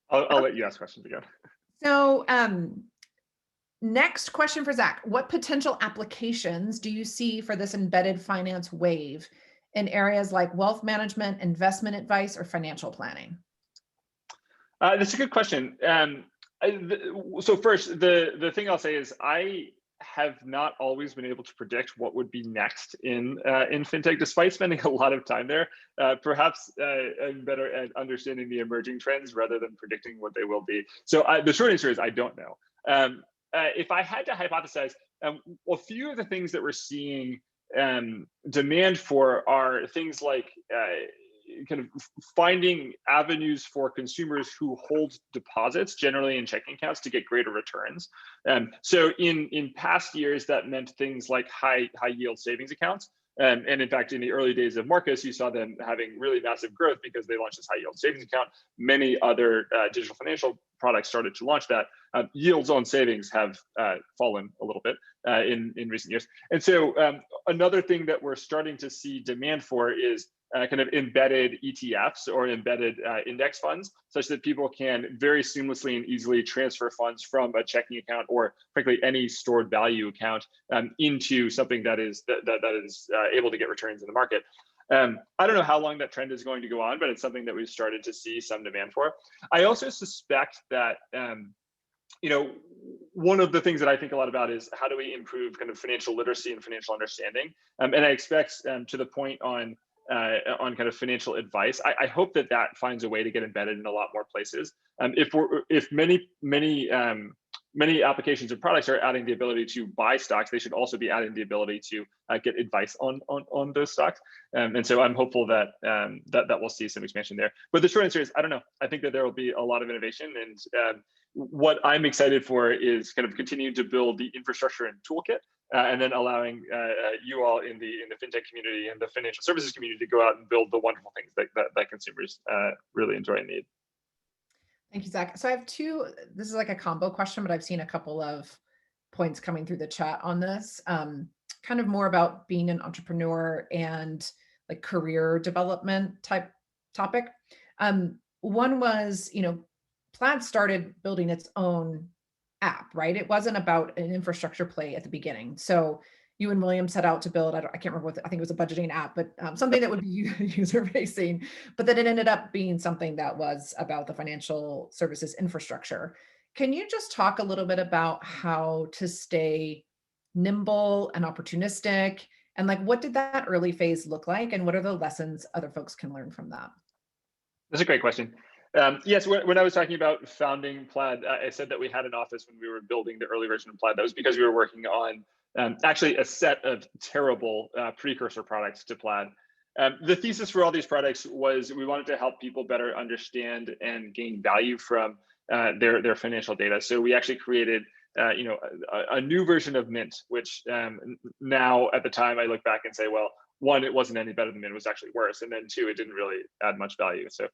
I'll let you ask questions again. So next question for Zach. What potential applications do you see for this embedded finance wave in areas like wealth management, investment advice, or financial planning? That's a good question. So first, the thing I'll say is I have not always been able to predict what would be next in fintech, despite spending a lot of time there. Perhaps I'm better at understanding the emerging trends rather than predicting what they will be. So the short answer is I don't know. If I had to hypothesize, a few of the things that we're seeing demand for are things like kind of finding avenues for consumers who hold deposits, generally in checking accounts, to get greater returns. So in past years, that meant things like high yield savings accounts. And in fact, in the early days of Marcus, you saw them having really massive growth because they launched this high yield savings account. Many other digital financial products started to launch that. Yields on savings have fallen a little bit in recent years. And so another thing that we're starting to see demand for is kind of embedded ETFs or embedded index funds, such that people can very seamlessly and easily transfer funds from a checking account or frankly any stored value account into something that is able to get returns in the market. I don't know how long that trend is going to go on, but it's something that we've started to see some demand for. I also suspect that one of the things that I think a lot about is how do we improve kind of financial literacy and financial understanding. And I expect to the point on kind of financial advice, I hope that that finds a way to get embedded in a lot more places. If many applications and products are adding the ability to buy stocks, they should also be adding the ability to get advice on those stocks. And so I'm hopeful that that we'll see some expansion there. But the short answer is, I don't know. I think that there will be a lot of innovation, and what I'm excited for is kind of continuing to build the infrastructure and toolkit, and then allowing you all in the fintech community and the financial services community to go out and build the wonderful things that consumers really enjoy and need. Thank you, Zach. So I have two, this is like a combo question, but I've seen a couple of points coming through the chat on this, kind of more about being an entrepreneur and like career development type topic. One was, Plaid started building its own app, right? It wasn't about an infrastructure play at the beginning. So you and William set out to build, I can't remember what, I think it was a budgeting app, but something that would be user facing, but then it ended up being something that was about the financial services infrastructure. Can you just talk a little bit about how to stay nimble and opportunistic? And like, what did that early phase look like? And what are the lessons other folks can learn from that? That's a great question. Yes, when I was talking about founding Plaid, I said that we had an office when we were building the early version of Plaid. That was because we were working on actually a set of terrible precursor products to Plaid. The thesis for all these products was we wanted to help people better understand and gain value from their financial data. So we actually created a new version of Mint, which now at the time I look back and say, well, one, it wasn't any better than Mint, it was actually worse. And then two, it didn't really add much value. So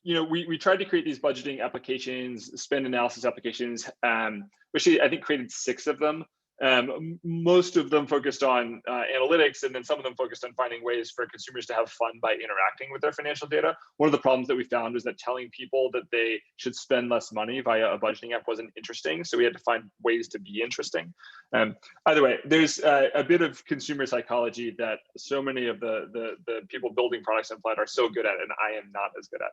we tried to create these budgeting applications, spend analysis applications, which I think created 6 of them. Most of them focused on analytics, and then some of them focused on finding ways for consumers to have fun by interacting with their financial data. One of the problems that we found was that telling people that they should spend less money via a budgeting app wasn't interesting. So we had to find ways to be interesting. Either way, there's a bit of consumer psychology that so many of the people building products in Plaid are so good at, and I am not as good at.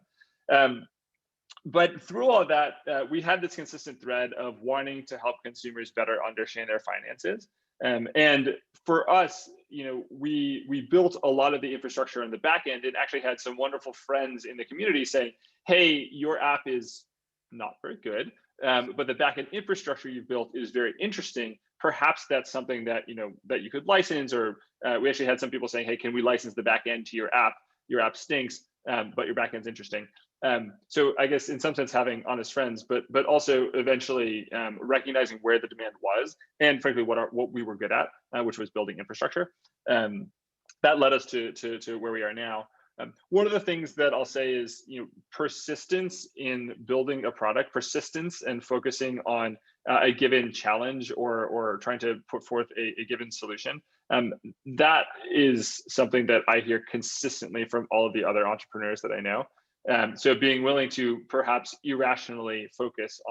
But through all of that, we had this consistent thread of wanting to help consumers better understand their finances. And for us, we built a lot of the infrastructure on the back end, and actually had some wonderful friends in the community saying, hey, your app is not very good, but the backend infrastructure you've built is very interesting. Perhaps that's something that that you could license. Or we actually had some people saying, hey, can we license the backend to your app? Your app stinks, but your backend's interesting. So I guess in some sense having honest friends, but also eventually recognizing where the demand was, and frankly what we were good at, which was building infrastructure. That led us to where we are now. One of the things that I'll say is persistence in building a product, persistence and focusing on a given challenge or trying to put forth a given solution. That is something that I hear consistently from all of the other entrepreneurs that I know. So being willing to perhaps irrationally focus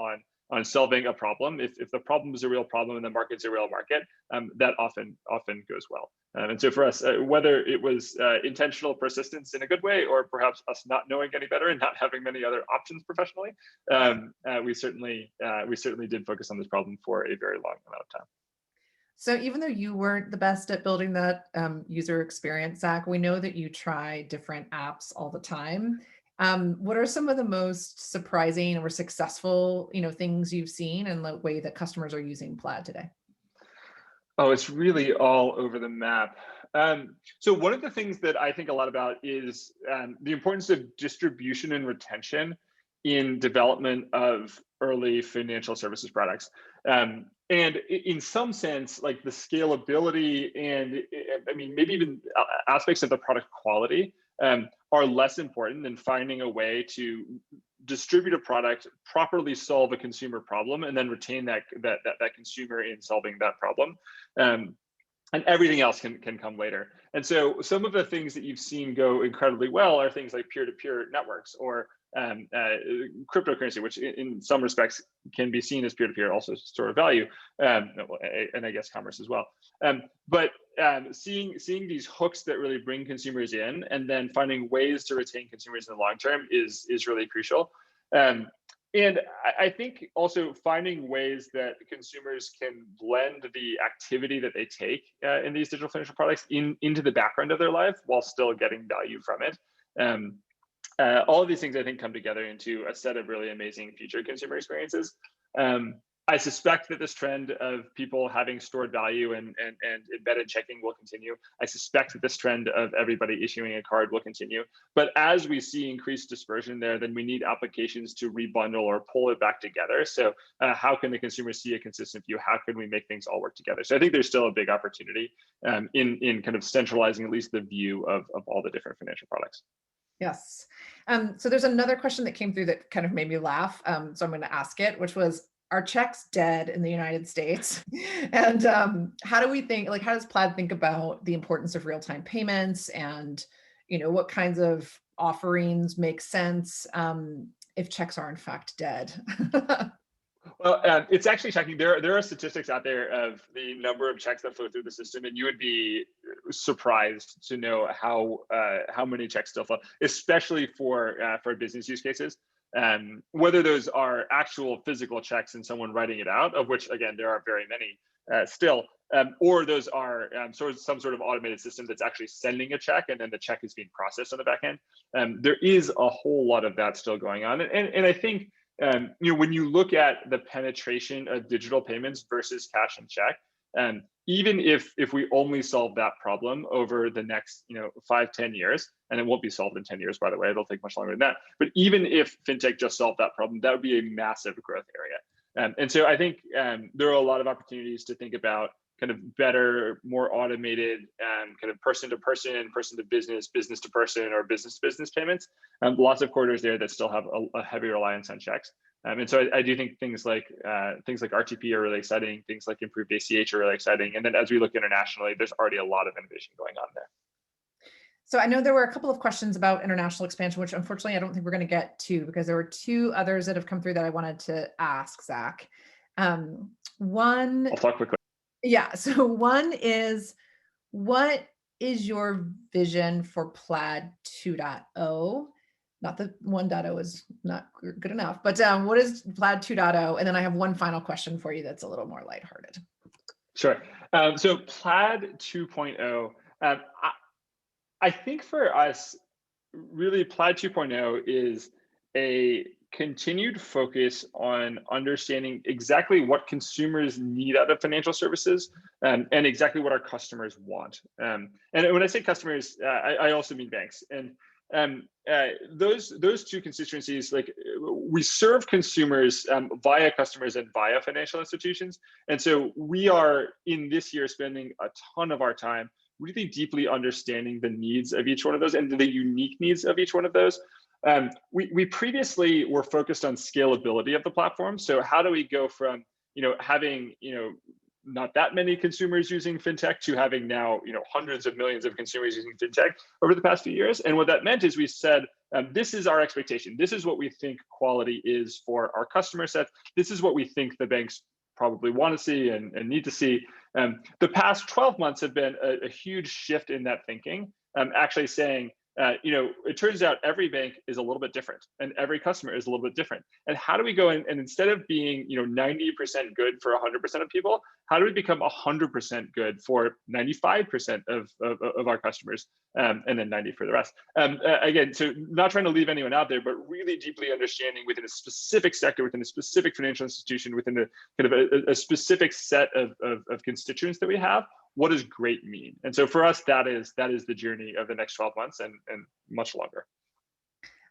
on solving a problem, if the problem is a real problem and the market's a real market, that often goes well. And so for us, whether it was intentional persistence in a good way, or perhaps us not knowing any better and not having many other options professionally, we certainly did focus on this problem for a very long amount of time. So even though you weren't the best at building that user experience, Zach, we know that you try different apps all the time. What are some of the most surprising or successful, things you've seen in the way that customers are using Plaid today? Oh, it's really all over the map. So one of the things that I think a lot about is the importance of distribution and retention in development of early financial services products. and in some sense, like the scalability and I mean, maybe even aspects of the product quality are less important than finding a way to distribute a product, properly solve a consumer problem, and then retain that consumer in solving that problem. And everything else can come later. And so some of the things that you've seen go incredibly well are things like peer-to-peer networks or cryptocurrency, which in some respects can be seen as peer-to-peer, also store of value, and I guess commerce as well. But seeing these hooks that really bring consumers in, and then finding ways to retain consumers in the long term is really crucial. And I think also finding ways that consumers can blend the activity that they take in these digital financial products into the background of their life while still getting value from it. All of these things, I think, come together into a set of really amazing future consumer experiences. I suspect that this trend of people having stored value and embedded checking will continue. I suspect that this trend of everybody issuing a card will continue. But as we see increased dispersion there, then we need applications to rebundle or pull it back together. So how can the consumer see a consistent view? How can we make things all work together? So I think there's still a big opportunity in kind of centralizing at least the view of all the different financial products. Yes. So there's another question that came through that kind of made me laugh. So I'm going to ask it, which was, are checks dead in the United States? And how do we think, like, how does Plaid think about the importance of real-time payments, and, you know, what kinds of offerings make sense if checks are in fact dead? Well, it's actually shocking. There are statistics out there of the number of checks that flow through the system, and you would be surprised to know how many checks still flow, especially for business use cases. Whether those are actual physical checks and someone writing it out, of which again there are very many still, or those are some sort of automated system that's actually sending a check and then the check is being processed on the back end. There is a whole lot of that still going on, and I think. You know, when you look at the penetration of digital payments versus cash and check, even if we only solve that problem over the next 5-10 years, and it won't be solved in 10 years, by the way, it'll take much longer than that. But even if fintech just solved that problem, that would be a massive growth area. And so I think there are a lot of opportunities to think about kind of better, more automated kind of person to person, person to business, business to person, or business to business payments. Lots of corridors there that still have a heavy reliance on checks. And so I do think things like RTP are really exciting. Things like improved ACH are really exciting. And then as we look internationally, there's already a lot of innovation going on there. So I know there were a couple of questions about international expansion, which unfortunately I don't think we're going to get to, because there were two others that have come through that I wanted to ask Zach. One, I'll talk quickly. Yeah. So one is, what is your vision for Plaid 2.0? Not that 1.0 is not good enough, but what is Plaid 2.0? And then I have one final question for you that's a little more lighthearted. Sure. So Plaid 2.0, I think for us, really Plaid 2.0 is a continued focus on understanding exactly what consumers need out of financial services and exactly what our customers want. And when I say customers, I also mean banks. And those two constituencies, like we serve consumers via customers and via financial institutions. And so we are in this year spending a ton of our time really deeply understanding the needs of each one of those and the unique needs of each one of those. We previously were focused on scalability of the platform. So how do we go from having not that many consumers using fintech to having now hundreds of millions of consumers using fintech over the past few years? And what that meant is we said, this is our expectation. This is what we think quality is for our customer set. This is what we think the banks probably want to see and need to see. The past 12 months have been a huge shift in that thinking. Actually saying, it turns out every bank is a little bit different and every customer is a little bit different. And how do we go in and instead of being 90% good for 100% of people, how do we become 100% good for 95% of our customers, and then 90 for the rest? Again, so not trying to leave anyone out there, but really deeply understanding within a specific sector, within a specific financial institution, within a kind of a specific set of constituents that we have, what does great mean? And so for us, that is the journey of the next 12 months and much longer.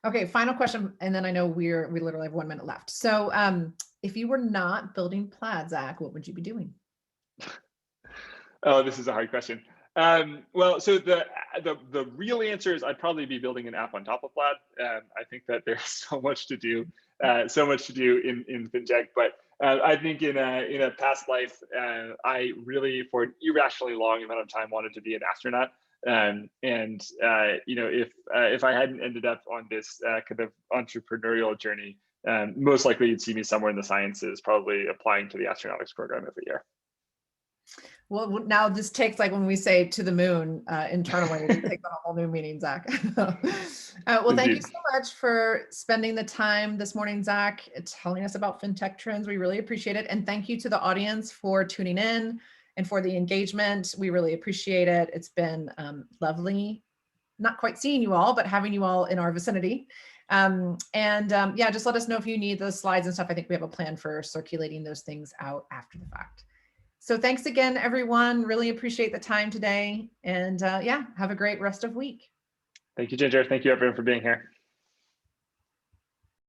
Okay, final question, and then I know we literally have 1 minute left. So if you were not building Plaid, Zach, what would you be doing? Oh, this is a hard question. Well, so the real answer is I'd probably be building an app on top of Plaid. I think that there's so much to do, in fintech. But I think in a past life, I really, for an irrationally long amount of time, wanted to be an astronaut. If I hadn't ended up on this kind of entrepreneurial journey, most likely you'd see me somewhere in the sciences, probably applying to the astronautics program every year. Well, now this takes, like when we say to the moon internally, it takes on a whole new meaning, Zach. Well, thank you Indeed. so much for spending the time this morning, Zach, telling us about fintech trends. We really appreciate it. And thank you to the audience for tuning in and for the engagement. We really appreciate it. It's been lovely, not quite seeing you all, but having you all in our vicinity. Yeah, just let us know if you need those slides and stuff. I think we have a plan for circulating those things out after the fact. So thanks again, everyone. Really appreciate the time today. And yeah, have a great rest of week. Thank you, Ginger. Thank you, everyone, for being here.